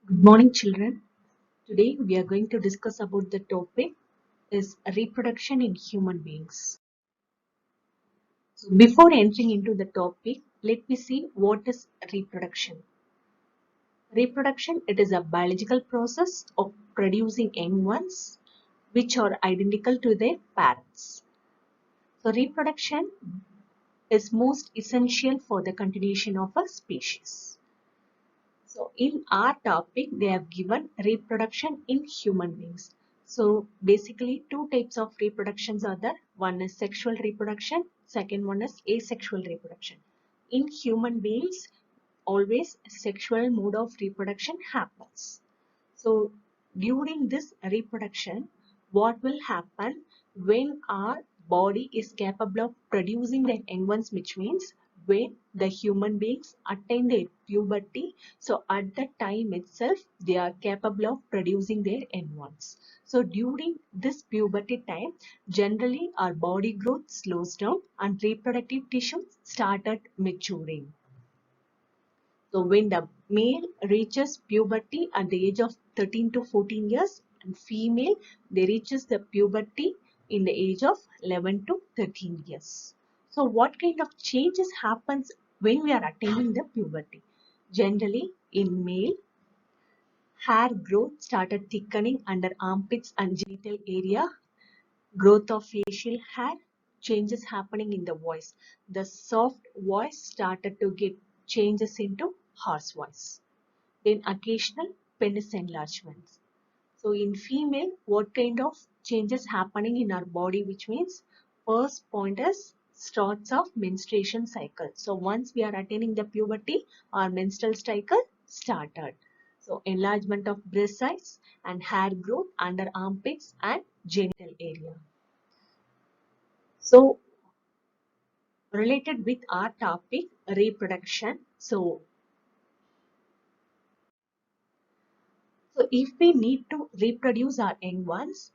Good morning, children. Today we are going to discuss about the topic is reproduction in human beings. So before entering into the topic, let me see what is reproduction. Reproduction, it is a biological process of producing young ones which are identical to their parents. So reproduction is most essential for the continuation of a species. So in our topic, they have given reproduction in human beings. So basically two types of reproductions are there. One is sexual reproduction, second one is asexual reproduction. In human beings, always sexual mode of reproduction happens. So during this reproduction, what will happen when our body is capable of producing the young ones, which means when the human beings attain their puberty, so at that time itself they are capable of producing their young ones. So during this puberty time, generally our body growth slows down and reproductive tissue started maturing. So when the male reaches puberty at the age of 13 to 14 years and female, they reaches the puberty in the age of 11 to 13 years. So what kind of changes happens when we are attaining the puberty? Generally in male, hair growth started thickening under armpits and genital area, growth of facial hair, changes happening in the voice. The soft voice started to get changes into harsh voice. Then occasional penis enlargements. So in female, what kind of changes happening in our body, which means first point is starts of menstruation cycle. So once we are attaining the puberty, our menstrual cycle started. So enlargement of breast size and hair growth under armpits and genital area. So related with our topic reproduction. So if we need to reproduce our young ones,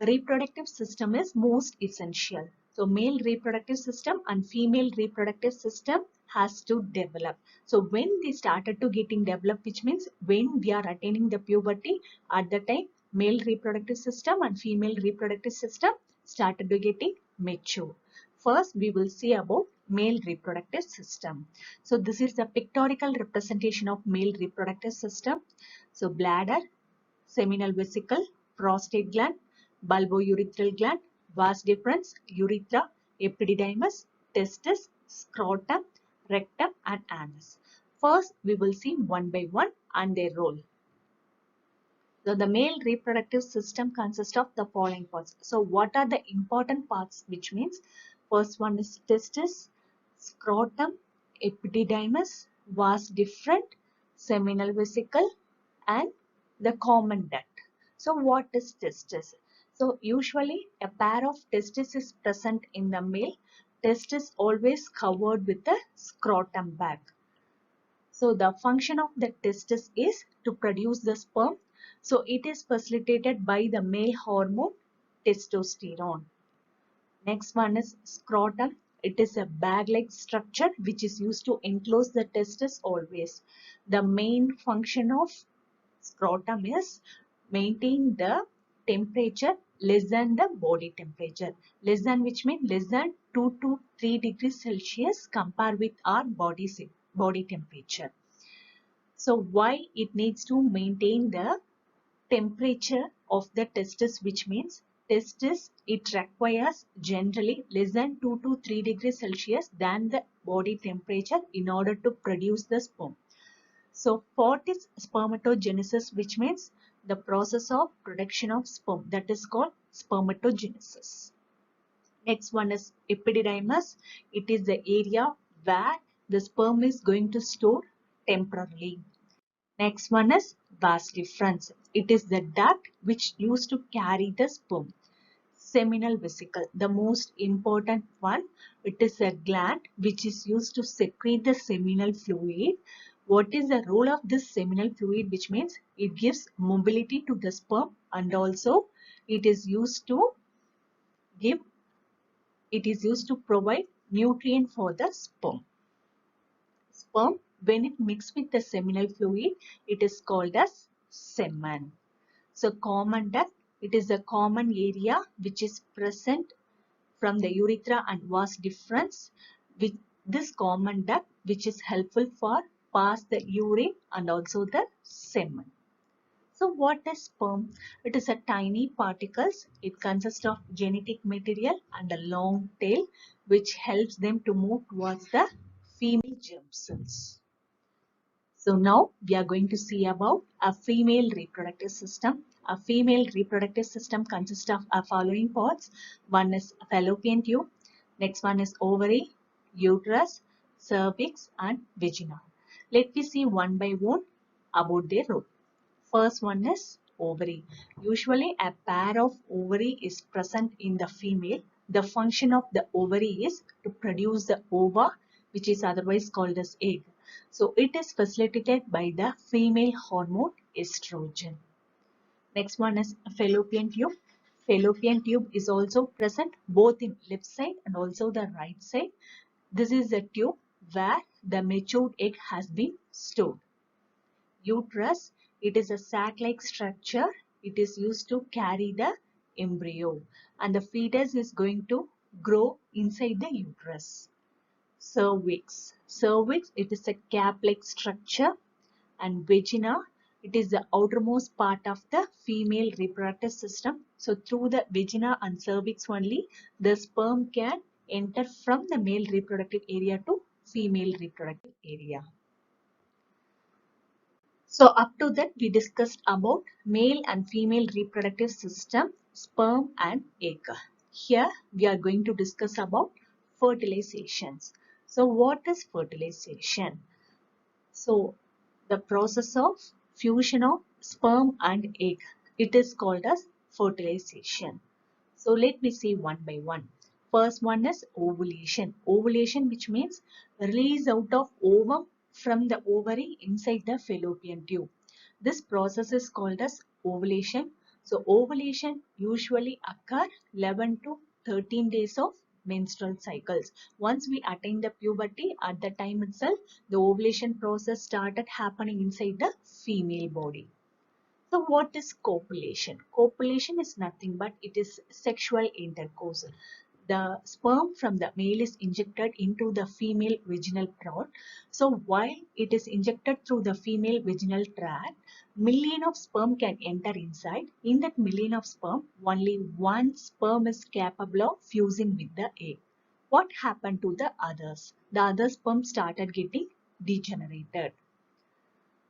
reproductive system is most essential. So male reproductive system and female reproductive system has to develop. So when they started to getting developed, which means when we are attaining the puberty, at the time male reproductive system and female reproductive system started to getting mature. First, we will see about male reproductive system. So this is the pictorial representation of male reproductive system. So bladder, seminal vesicle, prostate gland, bulbourethral gland, vas deferens, urethra, epididymis, testis, scrotum, rectum and anus. First, we will see one by one and their role. So the male reproductive system consists of the following parts. So what are the important parts? Which means first one is testis, scrotum, epididymis, vas deferens, seminal vesicle and the common duct. So what is testis? So usually a pair of testis is present in the male. Testis always covered with a scrotum bag. So the function of the testis is to produce the sperm. So it is facilitated by the male hormone testosterone. Next one is scrotum. It is a bag-like structure which is used to enclose the testis always. The main function of scrotum is maintain the temperature less than the body temperature. Less than, which means less than 2 to 3 degrees Celsius compared with our body temperature. So why it needs to maintain the temperature of the testis, which means testis, it requires generally less than 2 to 3 degrees Celsius than the body temperature in order to produce the sperm. So what is spermatogenesis, which means the process of production of sperm, that is called spermatogenesis. Next one is epididymis. It is the area where the sperm is going to store temporarily. Next one is vas deferens. It is the duct which used to carry the sperm. Seminal vesicle, the most important one. It is a gland which is used to secrete the seminal fluid. What is the role of this seminal fluid? Which means it gives mobility to the sperm and also it is used to give, it is used to provide nutrient for the sperm. Sperm, when it mixes with the seminal fluid, it is called as semen. So common duct, it is a common area which is present from the urethra and vas deferens, with this common duct which is helpful for pass the urine and also the semen. So what is sperm? It is a tiny particles. It consists of genetic material and a long tail which helps them to move towards the female germ cells. So now we are going to see about a female reproductive system. A female reproductive system consists of the following parts. One is fallopian tube. Next one is ovary, uterus, cervix and vagina. Let me see one by one about their role. First one is ovary. Usually a pair of ovary is present in the female. The function of the ovary is to produce the ova, which is otherwise called as egg. So it is facilitated by the female hormone estrogen. Next one is fallopian tube. Fallopian tube is also present both in left side and also the right side. This is the tube where the matured egg has been stored. Uterus, it is a sac-like structure. It is used to carry the embryo and the fetus is going to grow inside the uterus. Cervix. Cervix, it is a cap-like structure, and vagina, it is the outermost part of the female reproductive system. So through the vagina and cervix only, the sperm can enter from the male reproductive area to female reproductive area. So up to that we discussed about male and female reproductive system, sperm and egg. Here we are going to discuss about fertilizations. So what is fertilization? So the process of fusion of sperm and egg, it is called as fertilization. So let me see one by one. First one is ovulation. Ovulation, which means release out of ovum from the ovary inside the fallopian tube. This process is called as ovulation. So ovulation usually occur 11 to 13 days of menstrual cycles. Once we attain the puberty, at the time itself, the ovulation process started happening inside the female body. So what is copulation? Copulation is nothing but it is sexual intercourse. The sperm from the male is injected into the female vaginal tract. So while it is injected through the female vaginal tract, million of sperm can enter inside. In that million of sperm, only one sperm is capable of fusing with the egg. What happened to the others? The other sperm started getting degenerated.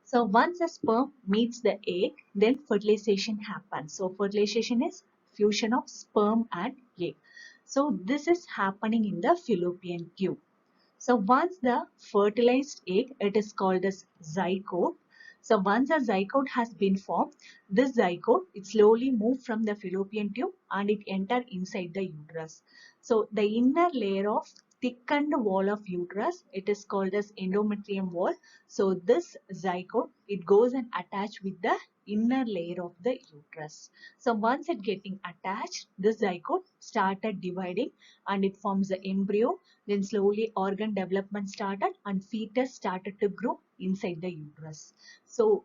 So once a sperm meets the egg, then fertilization happens. So fertilization is fusion of sperm and egg. So this is happening in the fallopian tube. So once the fertilized egg, it is called as zygote. So once a zygote has been formed, this zygote, it slowly moves from the fallopian tube and it enters inside the uterus. So the inner layer of thickened wall of uterus, it is called as endometrium wall. So this zygote, it goes and attach with the inner layer of the uterus. So once it getting attached, this zygote started dividing and it forms the embryo. Then slowly organ development started and fetus started to grow inside the uterus. So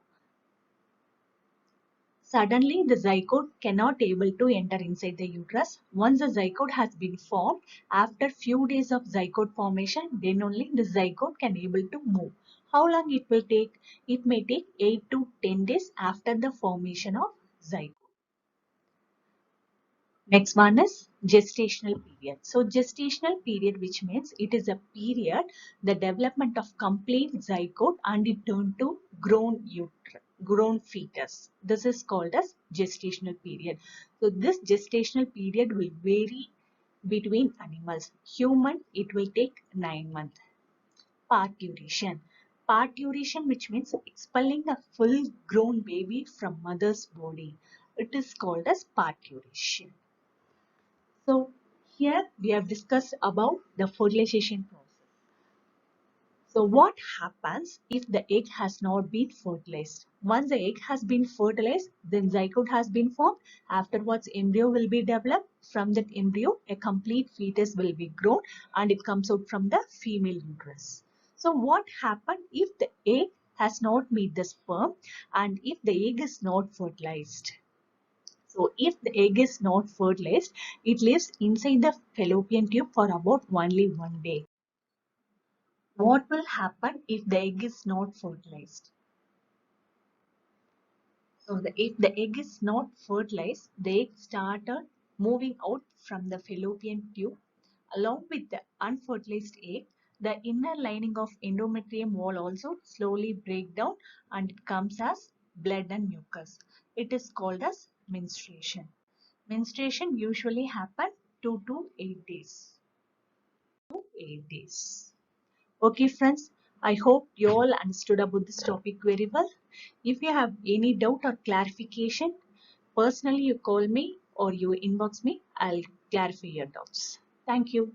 suddenly the zygote cannot able to enter inside the uterus. Once the zygote has been formed, after few days of zygote formation, then only the zygote can able to move. How long it will take? It may take 8 to 10 days after the formation of zygote. Next one is gestational period. So gestational period, which means it is a period, the development of complete zygote and it turned to grown fetus. This is called as gestational period. So this gestational period will vary between animals. Human, it will take 9 months. Parturition. Parturition, which means expelling a full grown baby from mother's body. It is called as parturition. So here we have discussed about the fertilization process. So what happens if the egg has not been fertilized? Once the egg has been fertilized, then zygote has been formed. Afterwards, embryo will be developed. From that embryo, a complete fetus will be grown and it comes out from the female uterus. So what happens if the egg has not met the sperm and if the egg is not fertilized. So if the egg is not fertilized, it lives inside the fallopian tube for about only 1 day. What will happen if the egg is not fertilized? So if the egg is not fertilized, the egg started moving out from the fallopian tube. Along with the unfertilized egg, the inner lining of endometrium will also slowly break down and it comes as blood and mucus. It is called as menstruation. Menstruation usually happens 2 to 8 days. 8 days. Okay, friends, I hope you all understood about this topic very well. If you have any doubt or clarification, personally you call me or you inbox me, I'll clarify your doubts. Thank you.